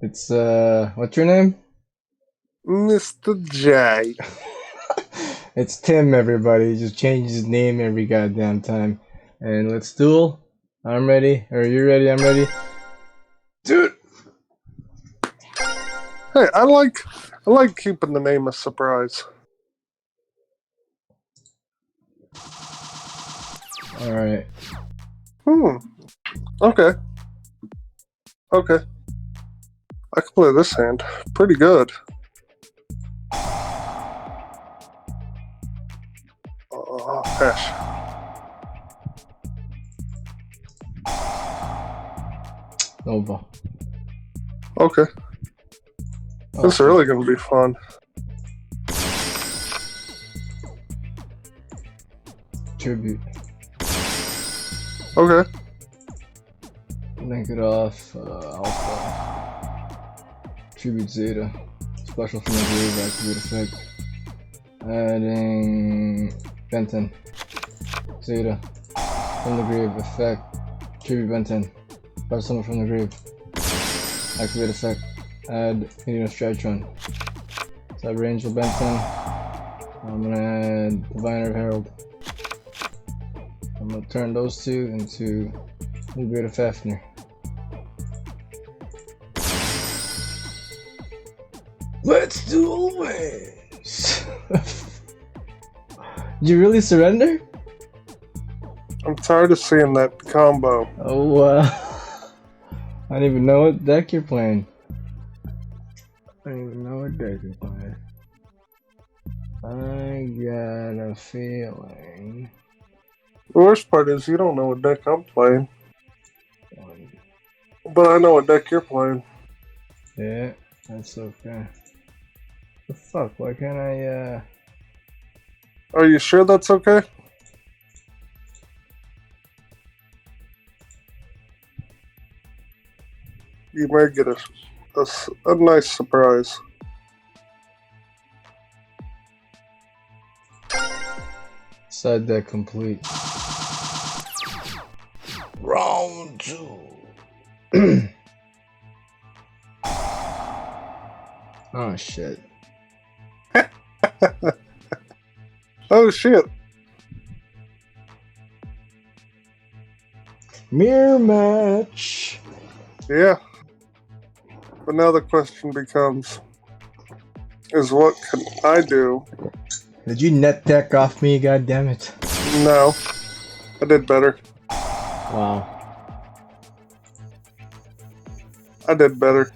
It's what's your name? Mr.J. It's Tim, everybody. He just changes his name every goddamn time. And let's duel. I'm ready. Are you ready? I'm ready. Dude! Hey, I like keeping the name a surprise. Alright. Okay. Okay. I can play this hand. Pretty good. Hash. Nova. Okay. Oh, This is really gonna be fun. Tribute. Okay. Link it off. Alpha. Tribute Zeta. Special from the grave. Activate effect. Adding Benton. Zeta. From the grave. Effect. Tribute Benton. Special from the grave. Activate effect. Add DRYTRON. Sub range of Benton. I'm gonna add Diviner Herald. I'm gonna turn those two into Liberator Fafnir. Let's duel ways! You really surrender? I'm tired of seeing that combo. Oh, I don't even know what deck you're playing. I don't even know what deck you're playing. I got a feeling. The worst part is you don't know what deck I'm playing. But I know what deck you're playing. Yeah, that's okay. The fuck? Why can't I, Are you sure that's okay? You may get a nice surprise. Side deck complete. Round 2. Oh shit. Oh shit. Mirror match. Yeah. But now the question becomes, is what can I do? Did you net deck off me, goddammit? No. I did better. Wow. I did better.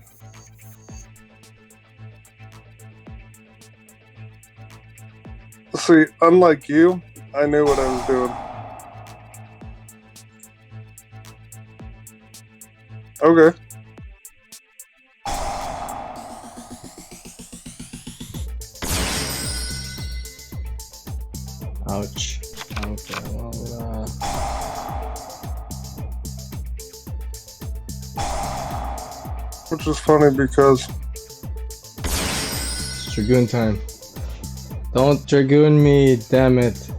See, unlike you, I knew what I was doing. Okay. Ouch. Okay, well, Which is funny because it's Dragoon time. Don't Dragoon me, damn it.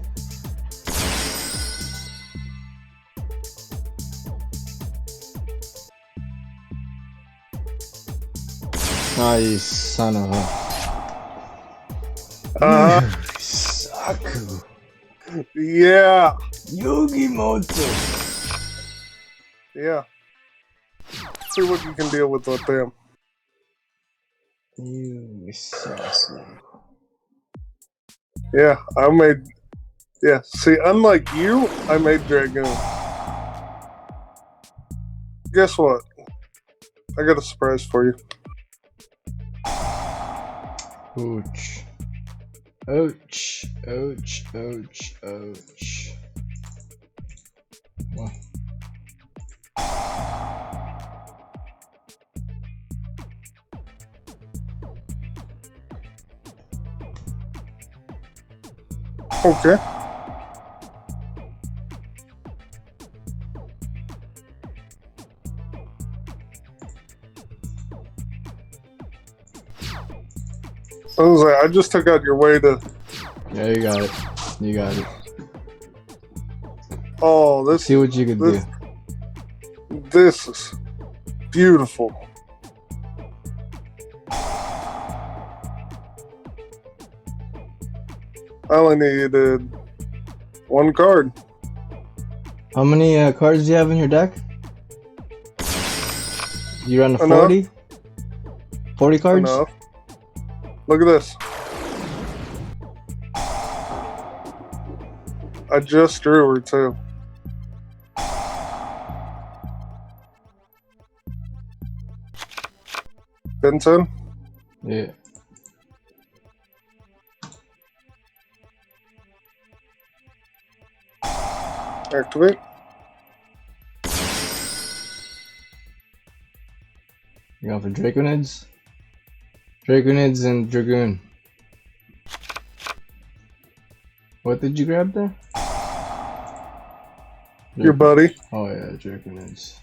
Ah, you son of a... Saku. yeah. Yugioh. Yeah. See what you can deal with them. You Saku. Yeah, I made... Yeah, see, unlike you, I made Dragoon. Guess what? I got a surprise for you. Ouch. Ouch. Ouch. Ouch. Ouch. Well. Okay. I just took out your way to... Yeah, you got it. You got it. Oh, this... See what you can do. This is beautiful. I only needed one card. How many cards do you have in your deck? You run a Enough. 40? 40 cards? Enough. Look at this. I just drew her too. Benton? Yeah. Activate. You going for Draconids? Draconids and Dragoon. What did you grab there? Your buddy. Oh yeah, Draconids.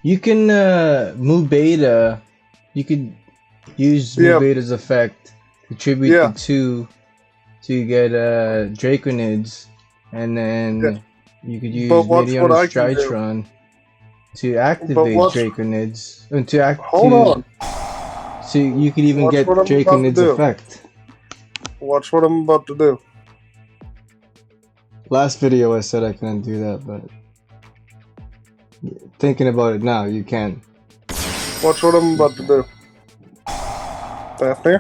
You can move beta. You could use move beta's effect, contribute to 2 to get Draconids, and then you could use Medion's DRYTRON to activate Draconids. Hold on. So you could even get Draconids effect. Watch what I'm about to do. Last video I said I couldn't do that, but thinking about it now, you can. Watch what I'm about to do. Daphne?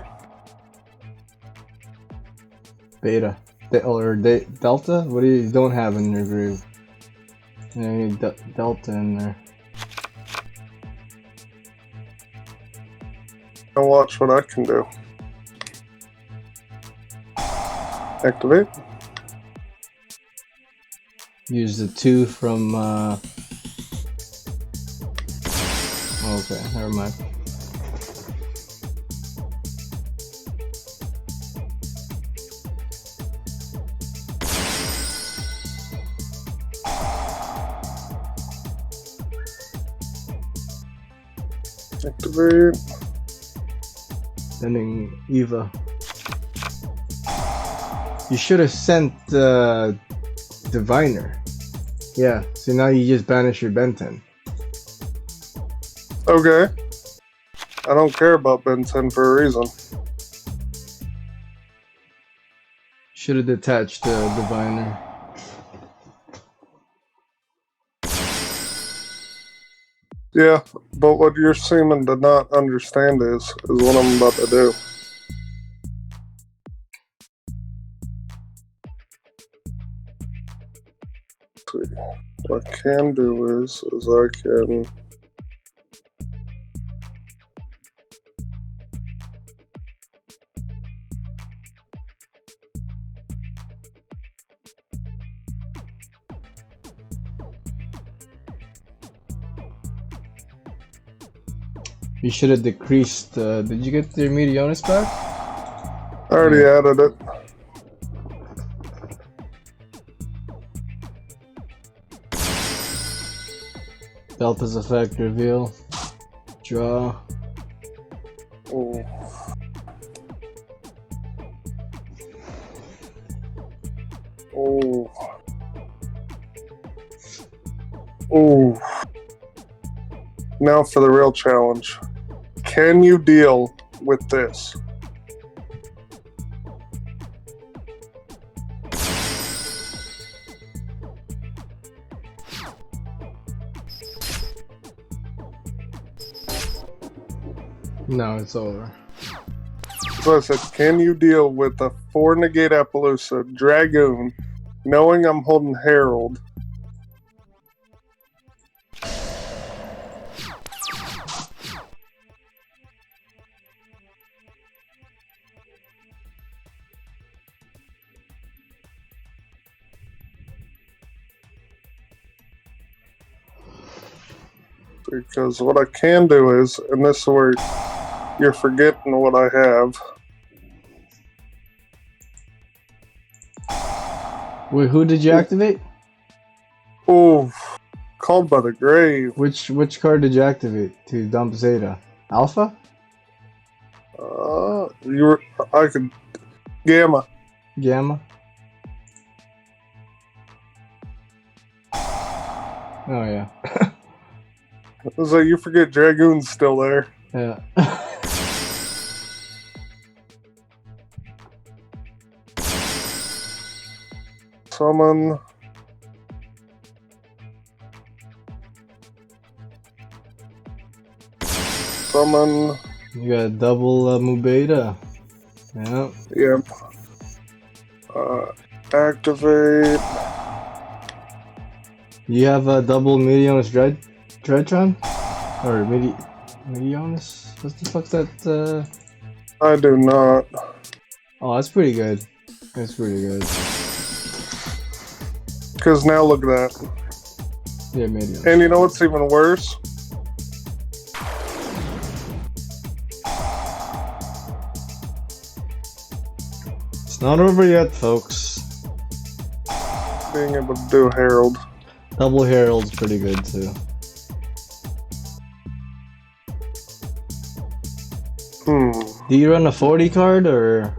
Beta. Or Delta? What do you don't have in your group? You need Delta in there. Now watch what I can do. Activate. Use the 2 from okay, never mind. Activate. Sending Eva. You should have sent Diviner. Yeah, so now you just banish your Benton. Okay. I don't care about Ben 10 for a reason. Should have detached the Diviner. Yeah, but what you're seeming to not understand is what I'm about to do. What I can do is I can You should have decreased. Did you get your Medionus back? I already added it. Delta's effect reveal. Draw. Ooh. Ooh. Ooh. Now for the real challenge. Can you deal with this? No, it's over. So I said, can you deal with a 4 negate Appaloosa Dragoon, knowing I'm holding Herald? Because what I can do is, and this is where you're forgetting what I have. Wait, who did you activate? Oh, Called by the Grave. Which card did you activate to dump Zeta? Alpha? I could Gamma. Gamma? Oh yeah. It was like, you forget Dragoon's still there. Yeah. summon. Summon. You got double Mubeda. Yeah. Yep. Activate. You have a double Medionis DRYTRON? Or Medionis? What the fuck's that? I do not. Oh, that's pretty good. That's pretty good. Because now look at that. Yeah, Medionis. And you know what's even worse? It's not over yet, folks. Being able to do Herald. Double Herald's pretty good too. Do you run a 40 card or?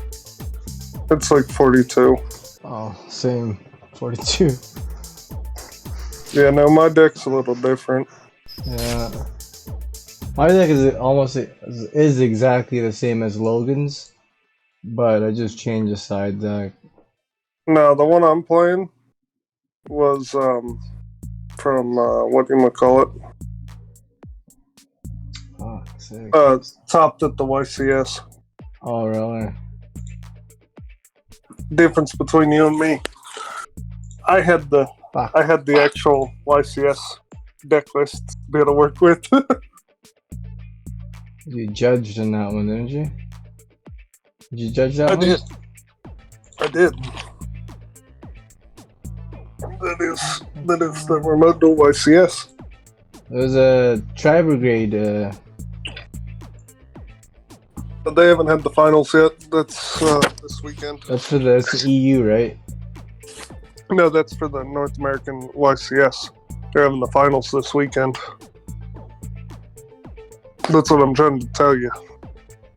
It's like 42. Oh, same. 42. Yeah, no, my deck's a little different. Yeah. My deck is exactly the same as Logan's, but I just changed the side deck. No, the one I'm playing was from whatchamacallit. Oh, sick. Topped at the YCS. Oh, really? Difference between you and me. I had the actual YCS deck list to be able to work with. You judged in that one, didn't you? Did you judge that one? I did. That is the remote duel YCS. It was a tri-brigade. But they haven't had the finals yet. That's this weekend. That's for the EU, right? No, that's for the North American YCS. They're having the finals this weekend. That's what I'm trying to tell you.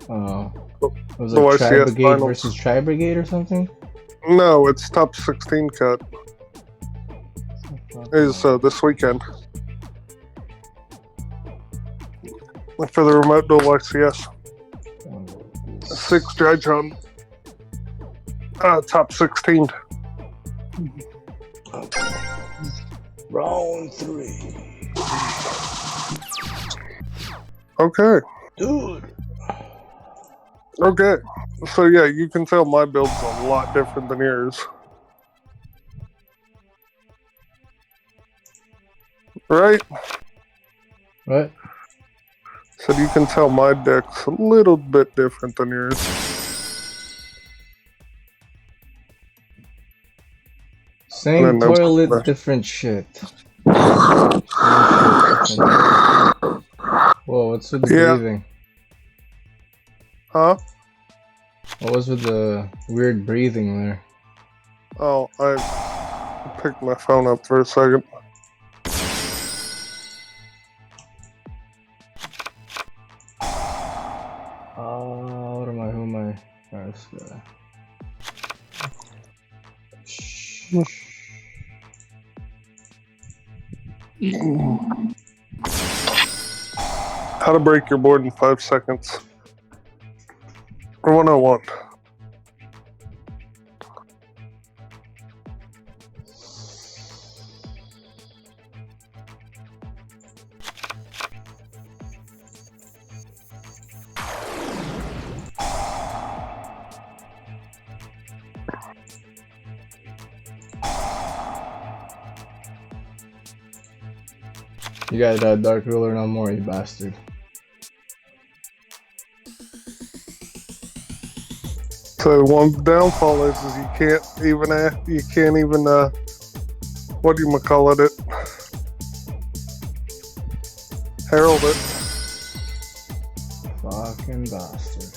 Oh. It was The like YCS tri-brigade finals. versus tri-brigade or something? No, it's top 16 cut. Is this weekend. For the remote duel YCS. 6 DRYTRON. Top 16. Round 3. Okay. Dude. Okay. So yeah, you can tell my build's a lot different than yours. Right? What? So you can tell my deck's a little bit different than yours. Same No, toilet, no. different shit. Same shit, different. Whoa, what's with the Yeah. breathing? Huh? What was with the weird breathing there? Oh, I picked my phone up for a second. Who am I? First guy. How to break your board in 5 seconds. Or 101. You got that Dark Ruler no more, you bastard. So one downfall is you can't even what do you call it? Herald it. Fucking bastard.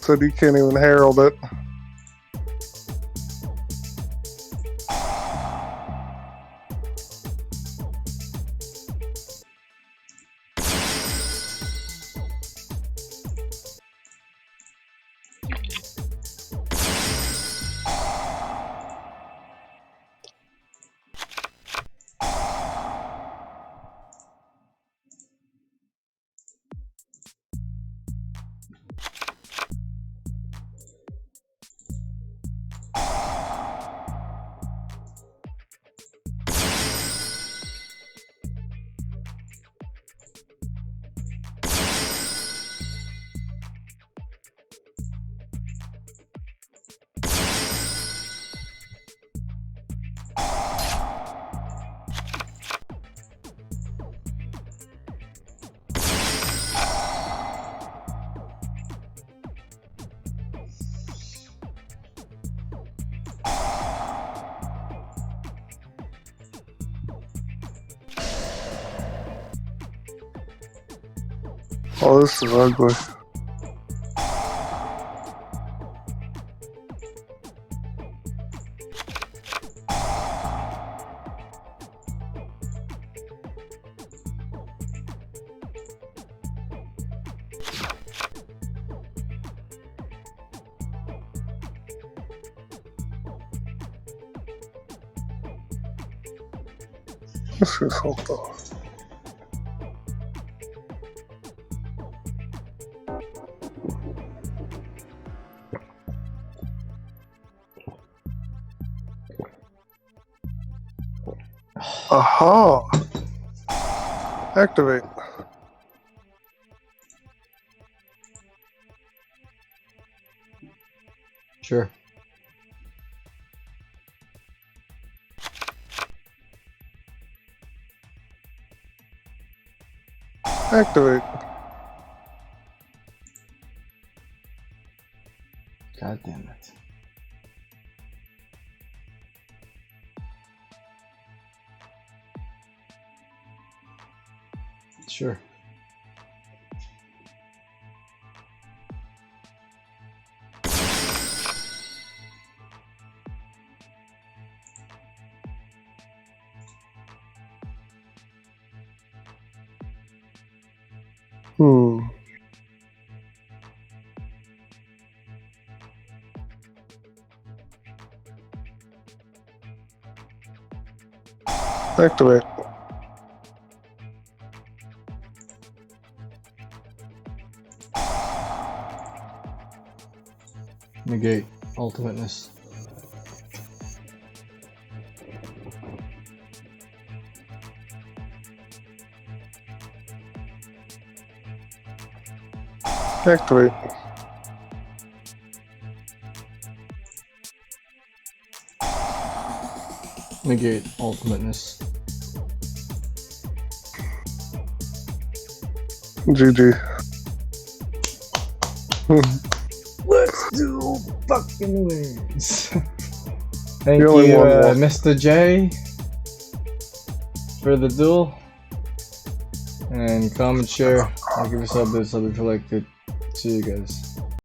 So you can't even herald it. Oh, this is ugly. This is something. Aha! Activate. Sure. Activate. God damn it. Sure. Activate. Negate ultimateness. Activate. Negate ultimateness. GG. Let's do fucking wins. Thank You you, only won one. Mr. J, for the duel. And comment, share. I'll give a sub if you liked it. See you guys.